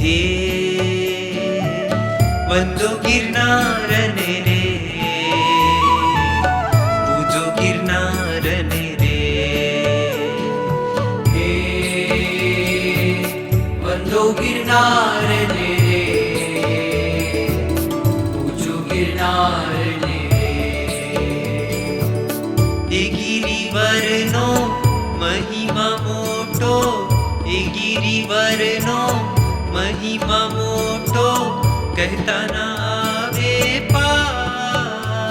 હે વંદો ગિરનારને રે, પૂજો ગિરનારને રે. હે વંદો ગિરનારને રે, પૂજો ગિરનારને રે. એ ગિરિવરનો મહિમા મોટો, એ ગિરિવરનો મહિમા મોટો, કહેતા ના આવે પાર.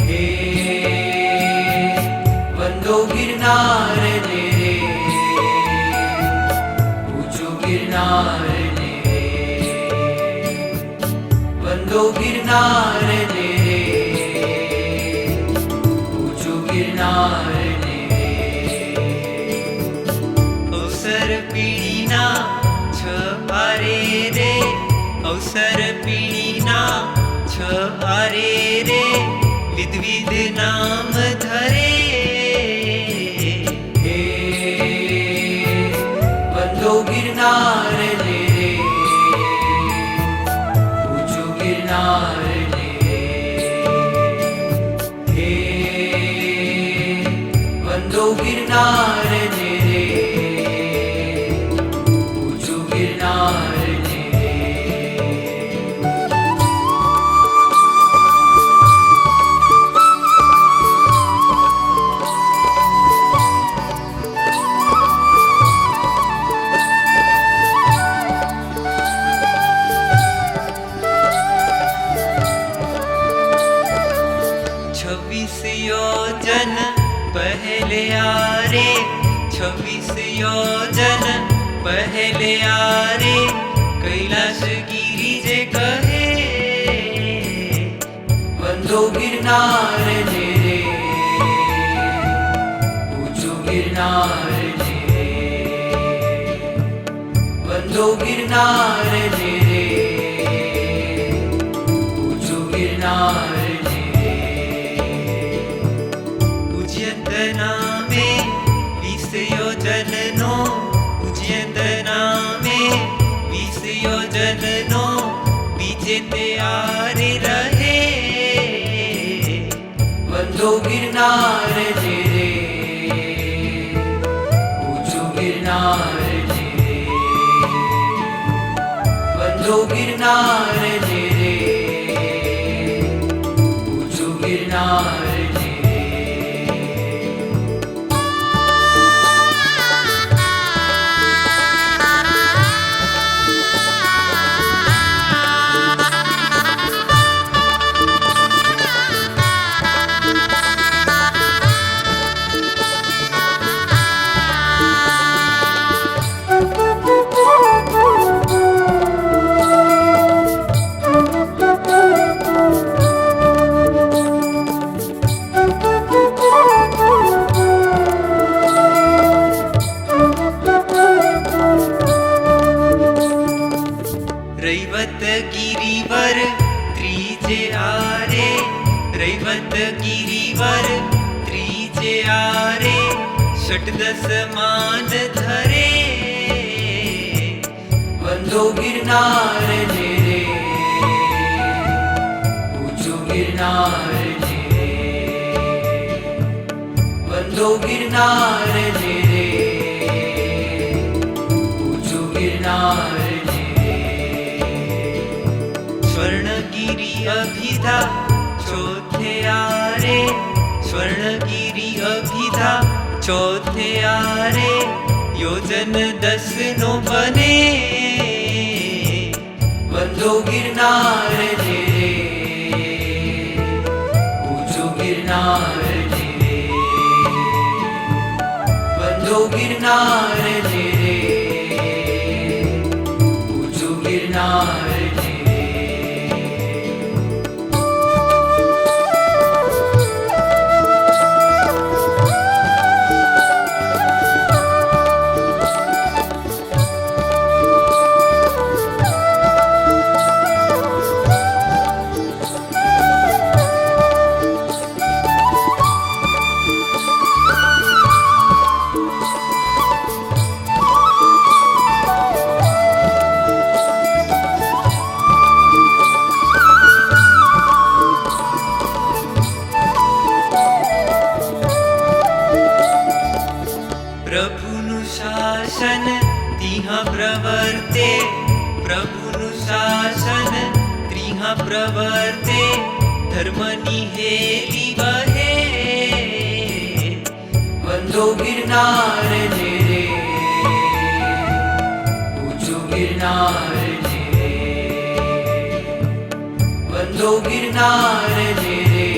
હે વંદો ગિરનારને રે, પૂજો ગિરનારને રે. વંદો ગિરનારને રે, પૂજો ગિરનારને રે. અવસર પીડીના છ આરે રે, અવસર પીડીના છ આરે રે, વિધવિધ નામ ધરે. હે વંદો ગિરનારને રે, પૂજો ગિરનારને રે. હે વંદો ગિરનારને રે, પૂજો ગિરનારને રે. યોજન પહેલે આરે, 26 યોજન પહેલે આરે, કૈલાસ ગિરી જે કહે. વંદો ગિરનારને રે, પૂજો ગિરનારને રે. વંદો ગિરનારને રે, પૂજો ગિરનારને રે. પૂજ્યંત નામે 20 યોજનનો, પૂજ્યંત નામે 20 યોજનનો, બીજે તે આરે રહે. વંદો ગિરનારને રે, પૂજો ગિરનારને રે. વંદો ગિરનારને રે, પૂજો ગિરનારને રે. રૈવત ગિરિવર ત્રીજે આરે, રૈવત ગિરિવર ત્રીજે આરે, ષટદશ માન ધરે. વંદો ગિરનારને રે, પૂજો ગિરનારને રે. વંદો ગિરનારને રે, પૂજો ગિરનારને રે. સ્વર્ણગિરી અભિધા ચોથે આરે, સ્વર્ણગિરી અભિધા ચોથે આરે, યોજન 10 નો બને. વંદો ગિરનારને રે, પૂજો ગિરનારને રે. વંદો ગિરનારને રે, પૂજો ગિરનારને રે. वर्ते प्रभुनु शासन त्रिहा प्रवर्ते धर्मनी हेली वहे वंदो गिरनार ने रे ऊंचो गिरनार ने रे वंदो गिरनार ने रे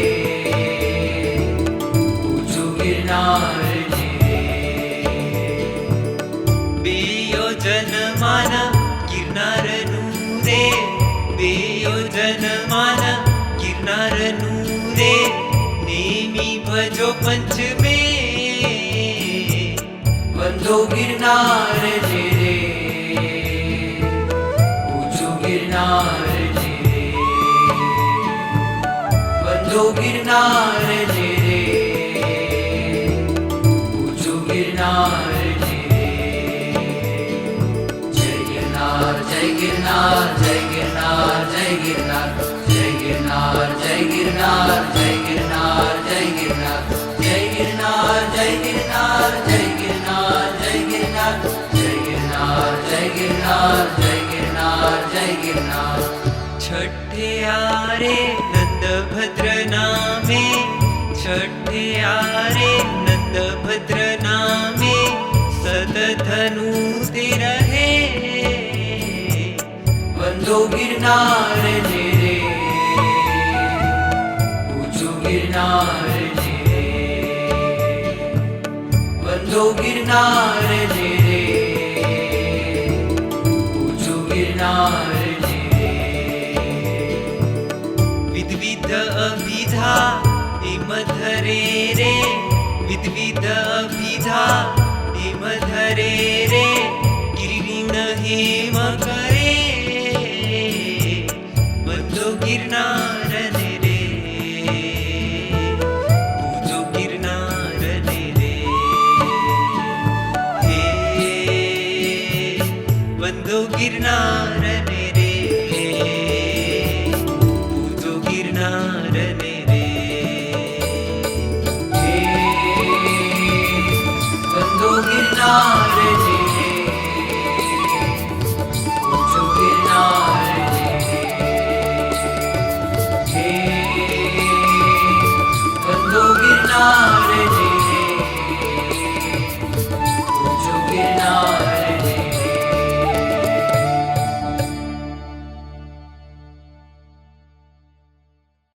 ऊंचो गिरनार ने रे योजनमान गिरनारनु रे योजनमान गिरनारनु रे नेमी भजो पंचमे वंदो गिरनार ने रे ऊंचो गिरनार ने रे वंदो गिरनार ने रे ऊंचो गिरनार ने रे जय गिरनार जय गिरनार जय गिरनार जय गिरनार जय गिरनार जय गिरनार जय गिरनार जय गिरनार जय गिरनार जय गिरनार जय गिरनार जय गिरनार जय गिरनार जय गिरनार जय गिरनार जय गिरनार छठे आरे नंद भद्र नामे छठे आरे नंद भद्र नामे सतधनु ते रहे वंदो गिरनार ने रे ऊंचो गिरनार ने रे वंदो गिरनार ने रे ऊंचो गिरनार ने रे विधविध अभिधा हिम धरे रे विधविध अभिधा हिम धरे रे गिरिण हेम करे बंदो गिरनार ने रे पूजो गिरनार ने रे हे बंदो गिरनार ने रे पूजो गिरनार ने रे वंदो गिरनार